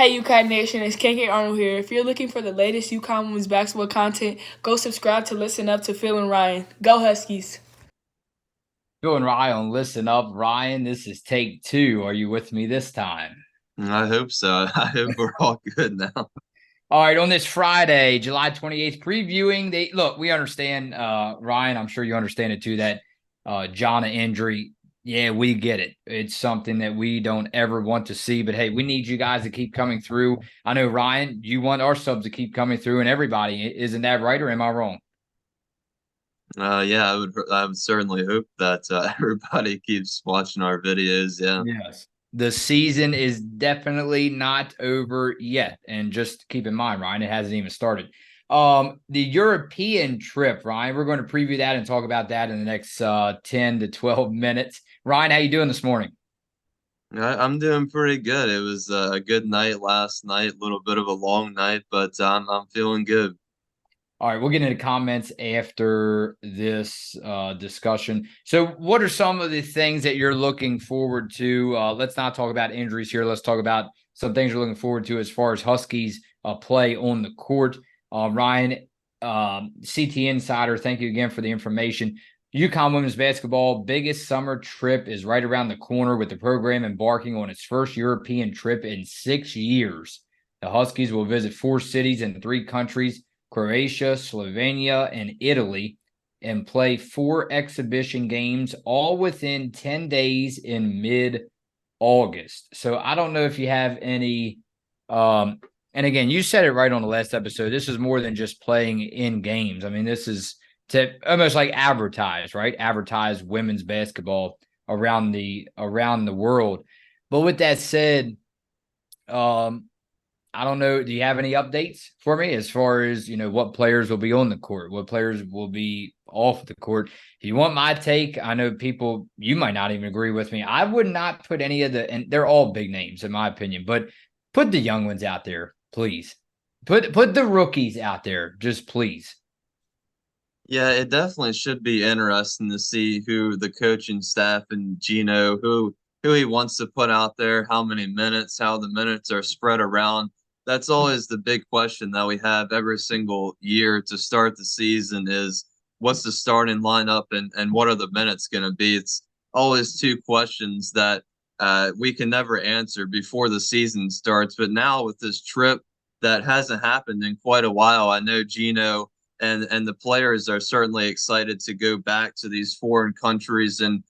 Hey UConn Nation, it's KK Arnold here. If you're looking for the latest UConn women's basketball content, go subscribe to Listen Up to Phil and Ryan. Go Huskies! Phil and Ryan, listen up. Ryan, this is take two. Are you with me this time? I hope so. I hope we're all good now. All right, on this Friday, July 28th, previewing we understand, Ryan, I'm sure you understand it too, that Jana injury. Yeah, we get it. It's something that we don't ever want to see. But hey, we need you guys to keep coming through. I know, Ryan, you want our subs to keep coming through and everybody. Isn't that right, or am I wrong? Yeah, I would certainly hope that everybody keeps watching our videos. Yeah. Yes. The season is definitely not over yet. And just keep in mind, Ryan, it hasn't even started. The European trip, Ryan, we're going to preview that and talk about that in the next 10 to 12 minutes. Ryan, how you doing this morning? I'm doing pretty good. It was a good night last night, a little bit of a long night, but I'm feeling good. All right, we'll get into comments after this discussion. So, what are some of the things that you're looking forward to? Let's not talk about injuries here. Let's talk about some things you're looking forward to as far as Huskies play on the court. Ryan, CT Insider, thank you again for the information. UConn women's basketball biggest summer trip is right around the corner with the program embarking on its first European trip in 6 years. The Huskies will visit 4 cities in 3 countries, Croatia, Slovenia, and Italy, and play 4 exhibition games all within 10 days in mid-August. So I don't know if you have any and again, you said it right on the last episode. This is more than just playing in games. I mean, this is to almost like advertise, right? Advertise women's basketball around the world. But with that said, um I don't know. Do you have any updates for me as far as, what players will be on the court, what players will be off the court? If you want my take, I know people, you might not even agree with me. I would not put any of and they're all big names in my opinion, but put the young ones out there, please. Put the rookies out there, just please. Yeah, it definitely should be interesting to see who the coaching staff and Gino, who he wants to put out there, how many minutes, how the minutes are spread around. That's always the big question that we have every single year to start the season is what's the starting lineup and what are the minutes going to be? It's always two questions that we can never answer before the season starts. But now with this trip that hasn't happened in quite a while, I know Gino and the players are certainly excited to go back to these foreign countries and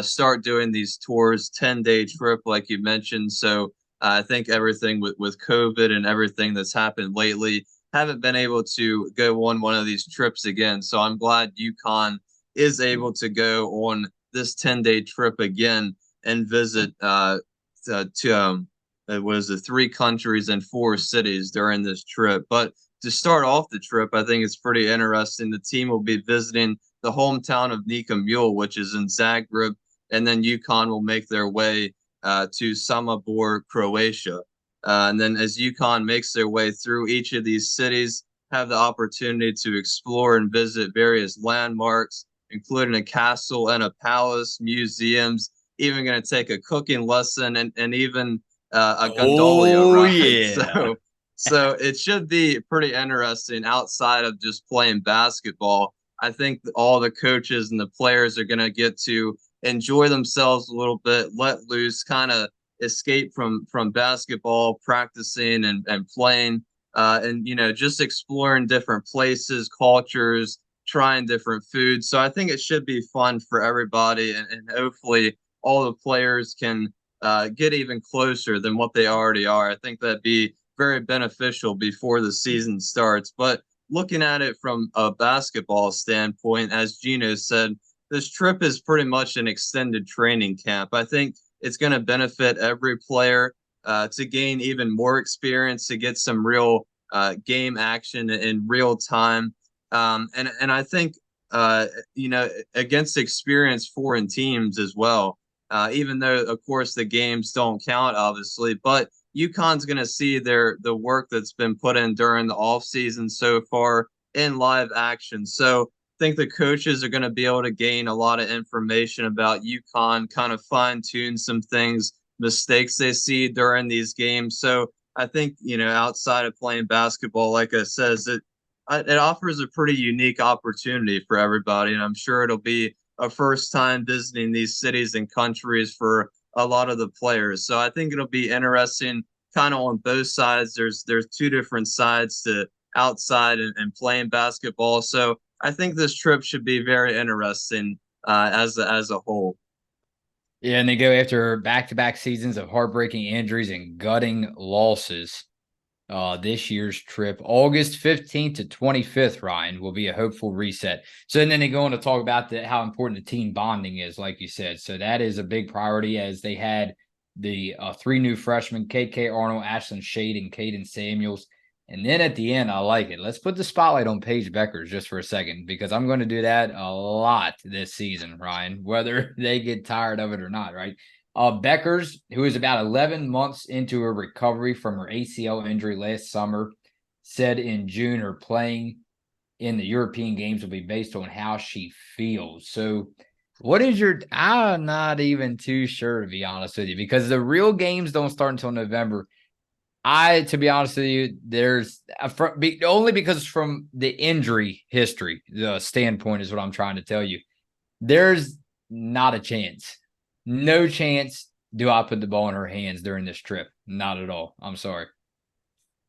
start doing these tours, 10-day trip like you mentioned. So I think everything with COVID and everything that's happened lately, haven't been able to go on one of these trips again. So I'm glad UConn is able to go on this 10-day trip again and visit what is it, 3 countries and 4 cities during this trip. But to start off the trip, I think it's pretty interesting. The team will be visiting the hometown of Nika Mule, which is in Zagreb, and then UConn will make their way to Samobor, Croatia. And then as UConn makes their way through each of these cities, have the opportunity to explore and visit various landmarks, including a castle and a palace, museums, even going to take a cooking lesson and even a gondola Oh, ride. yeah. So it should be pretty interesting outside of just playing basketball. I think all the coaches and the players are going to get to enjoy themselves a little bit, let loose, kind of escape from basketball, practicing and playing, and just exploring different places, cultures, trying different foods. So I think it should be fun for everybody, and hopefully all the players can get even closer than what they already are. I think that'd be very beneficial before the season starts. But looking at it from a basketball standpoint, as Gino said, this trip is pretty much an extended training camp. I think it's going to benefit every player to gain even more experience, to get some real game action in real time. And I think, against experienced foreign teams as well, even though, of course, the games don't count, obviously, but UConn's going to see the work that's been put in during the off season so far in live action. So I think the coaches are going to be able to gain a lot of information about UConn, kind of fine tune some things, mistakes they see during these games. So I think, outside of playing basketball, like I says, it offers a pretty unique opportunity for everybody, and I'm sure it'll be a first time visiting these cities and countries for a lot of the players. So I think it'll be interesting, kind of on both sides. There's two different sides to outside and playing basketball. So I think this trip should be very interesting as a whole. Yeah, and they go after back-to-back seasons of heartbreaking injuries and gutting losses. This year's trip, August 15th to 25th, Ryan, will be a hopeful reset. So and then they go on to talk about how important the team bonding is, like you said. So that is a big priority as they had the three new freshmen, KK Arnold, Ashlyn Shade, and Caden Samuels. And then at the end, I like it. Let's put the spotlight on Paige Beckers just for a second, because I'm going to do that a lot this season, Ryan, whether they get tired of it or not, right? Beckers, who is about 11 months into her recovery from her ACL injury last summer, said in June her playing in the European games will be based on how she feels. So, what is I'm not even too sure, to be honest with you, because the real games don't start until November. To be honest with you, only because from the injury history, the standpoint is what I'm trying to tell you. There's not a chance. No chance do I put the ball in her hands during this trip. Not at all. I'm sorry.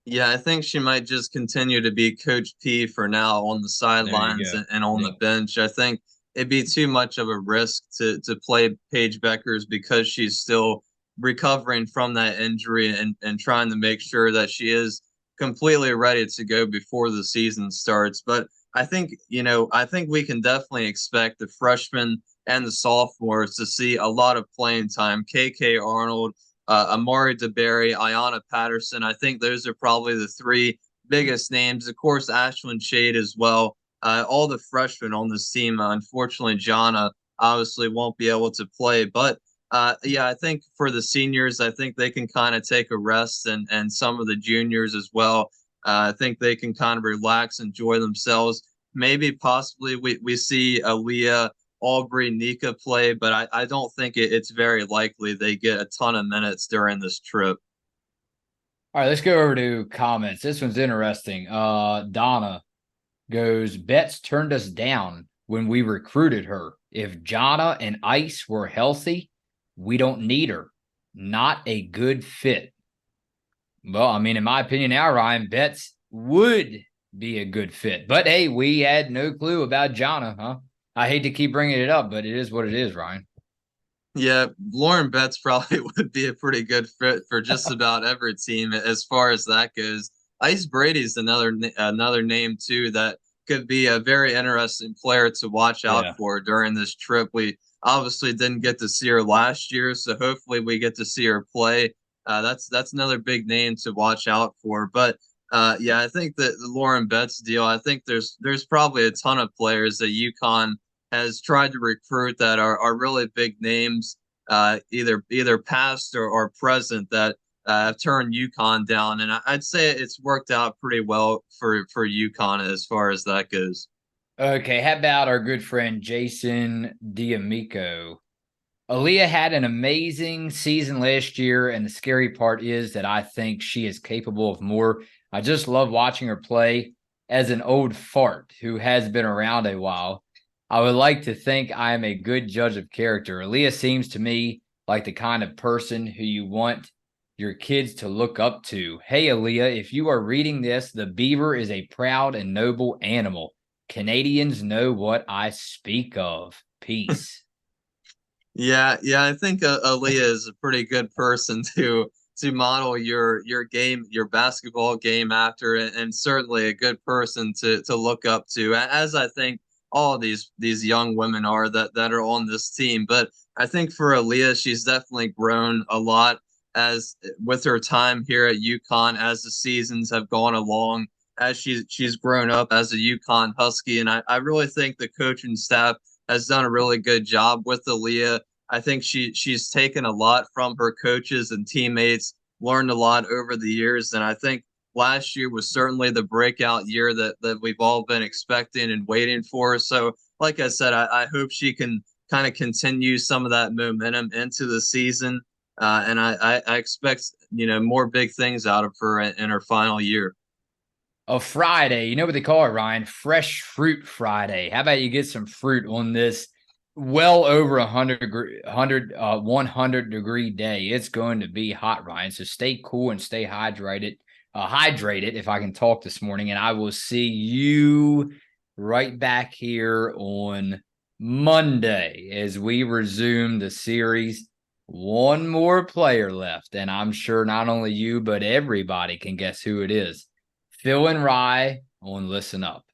Yeah, I think she might just continue to be Coach P for now on the There you sidelines go. and on Yeah. the bench. I think it'd be too much of a risk to play Paige Beckers because she's still recovering from that injury and trying to make sure that she is completely ready to go before the season starts. But I think we can definitely expect the freshmen and the sophomores to see a lot of playing time. KK Arnold, Amari DeBerry, Ayanna Patterson. I think those are probably the three biggest names. Of course, Ashlyn Shade as well. All the freshmen on this team. Unfortunately, Jana obviously won't be able to play. But yeah, I think for the seniors, I think they can kind of take a rest, and some of the juniors as well. I think they can kind of relax, enjoy themselves. Maybe possibly we see Aaliyah, Aubrey, Nika play, but I don't think it's very likely they get a ton of minutes during this trip. All right, let's go over to comments. This one's interesting. Donna goes, Betts turned us down when we recruited her. If Jana and Ice were healthy, we don't need her. Not a good fit. Well, I mean, in my opinion now, Ryan, Betts would be a good fit. But hey, we had no clue about Jana, huh? I hate to keep bringing it up, but it is what it is, Ryan. Yeah, Lauren Betts probably would be a pretty good fit for just about every team as far as that goes. Ice Brady's another name too that could be a very interesting player to watch out Yeah. for during this trip. We obviously didn't get to see her last year, so hopefully we get to see her play. That's another big name to watch out for. But yeah, I think that the Lauren Betts deal. I think there's probably a ton of players that UConn has tried to recruit that are really big names, either past or present, that have turned UConn down, and I'd say it's worked out pretty well for UConn as far as that goes. Okay, how about our good friend Jason D'Amico? Aaliyah had an amazing season last year, and the scary part is that I think she is capable of more. I just love watching her play as an old fart who has been around a while. I would like to think I am a good judge of character. Aaliyah seems to me like the kind of person who you want your kids to look up to. Hey, Aaliyah, if you are reading this, the beaver is a proud and noble animal. Canadians know what I speak of. Peace. Yeah, I think Aaliyah is a pretty good person to model your basketball game after, and certainly a good person to look up to, as I think all of these young women are that are on this team. But I think for Aaliyah, she's definitely grown a lot as with her time here at UConn, as the seasons have gone along, as she's grown up as a UConn Husky, and I really think the coaching staff has done a really good job with Aaliyah. I think she's taken a lot from her coaches and teammates, learned a lot over the years, and I think last year was certainly the breakout year that we've all been expecting and waiting for. So, like I said, I hope she can kind of continue some of that momentum into the season, and I expect more big things out of her in her final year. A Friday, you know what they call it, Ryan? Fresh Fruit Friday. How about you get some fruit on this well over 100 degree day? It's going to be hot, Ryan. So stay cool and stay hydrated. Hydrated, if I can talk this morning, and I will see you right back here on Monday as we resume the series. One more player left, and I'm sure not only you, but everybody can guess who it is. Phil and Rye on Listen Up.